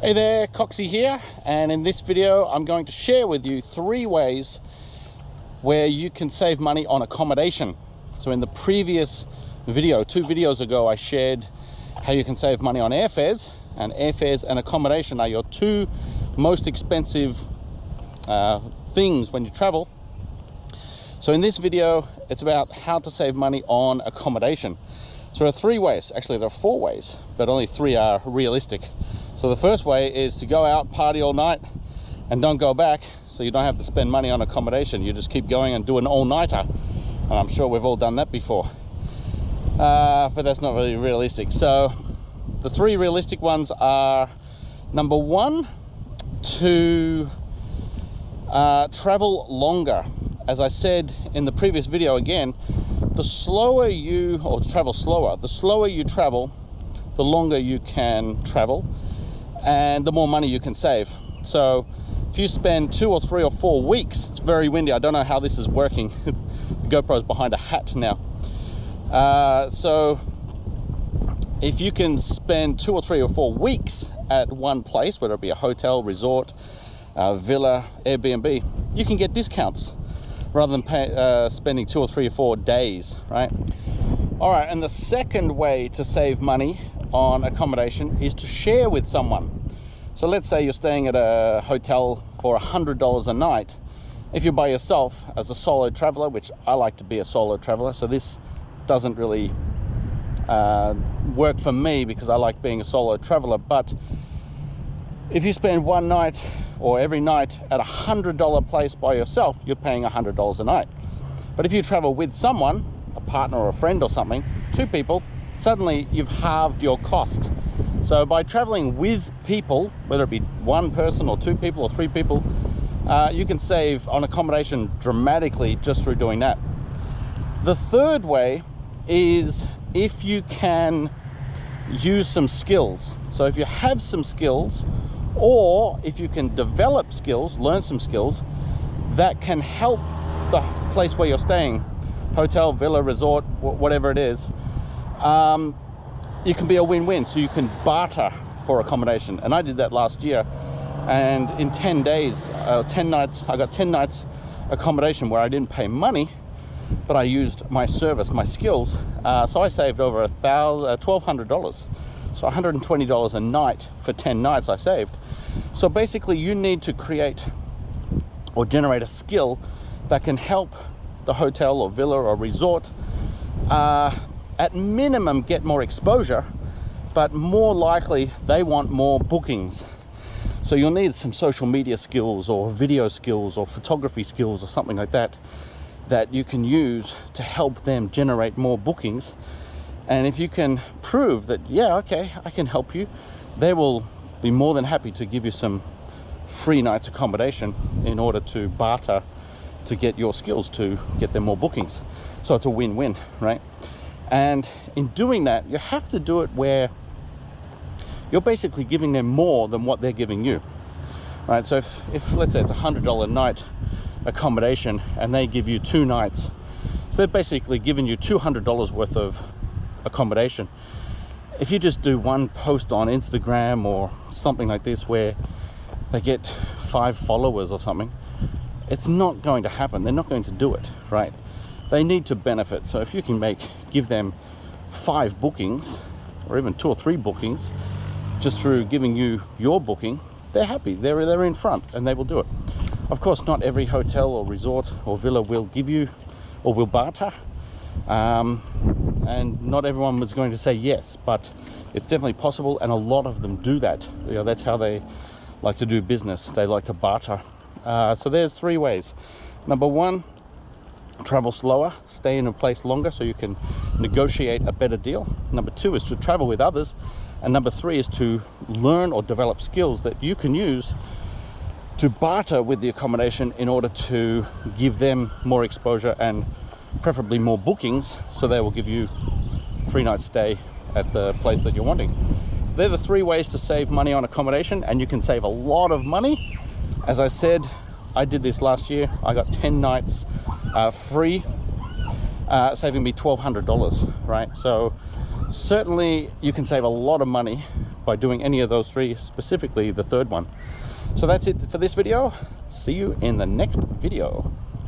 Hey there, Coxie here, and in this video I'm going to share with you 3 ways where you can save money on accommodation. So in the previous video, 2 videos ago, I shared how you can save money on airfares, and airfares and accommodation are your 2 most expensive things when you travel. So in this video, it's about how to save money on accommodation. So there are 3 ways, actually there are 4 ways, but only 3 are realistic. So the first way is to go out, party all night, and don't go back, so you don't have to spend money on accommodation. You just keep going and do an all-nighter. And I'm sure we've all done that before. But that's not really realistic. So the 3 realistic ones are, number 1, to travel longer. As I said in the previous video again, the slower you, or travel slower, the slower you travel, the longer you can travel, and the more money you can save. So if you spend 2 or 3 or 4 weeks, it's very windy, I don't know how this is working. The GoPro's behind a hat now. So if you can spend 2 or 3 or 4 weeks at one place, whether it be a hotel, resort, villa, Airbnb, you can get discounts rather than spending 2 or 3 or 4 days, right? All right, and the second way to save money on accommodation is to share with someone. So let's say you're staying at a hotel for $100 a night. If you're by yourself as a solo traveler, which I like to be a solo traveler, so this doesn't really work for me because I like being a solo traveler. But if you spend one night or every night at a $100 place by yourself, you're paying $100 a night. But if you travel with someone, a partner or a friend or something, 2 people, suddenly you've halved your cost. So by traveling with people, whether it be 1 person or 2 people or 3 people, you can save on accommodation dramatically just through doing that. The third way is if you can use some skills. So if you have some skills, or if you can develop skills, learn some skills that can help the place where you're staying, hotel, villa, resort, whatever it is, you can be a win-win. So you can barter for accommodation. And I did that last year. And in 10 days, 10 nights, I got 10 nights accommodation where I didn't pay money, but I used my service, my skills. So I saved over $1,200. So $120 a night for 10 nights I saved. So basically you need to create or generate a skill that can help the hotel or villa or resort at minimum get more exposure, but more likely they want more bookings. So you'll need some social media skills or video skills or photography skills or something like that that you can use to help them generate more bookings. And if you can prove that, yeah, okay, I can help you, they will be more than happy to give you some free nights accommodation in order to barter to get your skills to get them more bookings. So it's a win-win, right? And in doing that, you have to do it where you're basically giving them more than what they're giving you, right? So if let's say it's $100 a night accommodation and they give you 2 nights, so they're basically giving you $200 worth of accommodation. If you just do one post on Instagram or something like this where they get 5 followers or something, it's not going to happen. They're not going to do it, right? They need to benefit. So if you can give them 5 bookings or even 2 or 3 bookings just through giving you your booking, they're happy. They're in front and they will do it. Of course, not every hotel or resort or villa will give you or will barter. And not everyone was going to say yes, but it's definitely possible, and a lot of them do that. You know, that's how they like to do business. They like to barter. So there's 3 ways. Number 1, travel slower, stay in a place longer so you can negotiate a better deal. Number 2 is to travel with others. And number 3 is to learn or develop skills that you can use to barter with the accommodation in order to give them more exposure and preferably more bookings, so they will give you free night stay at the place that you're wanting. So they're the 3 ways to save money on accommodation, and you can save a lot of money. As I said, I did this last year. I got 10 nights free, saving me $1,200, right? So certainly you can save a lot of money by doing any of those three, specifically the third one. So that's it for this video. See you in the next video.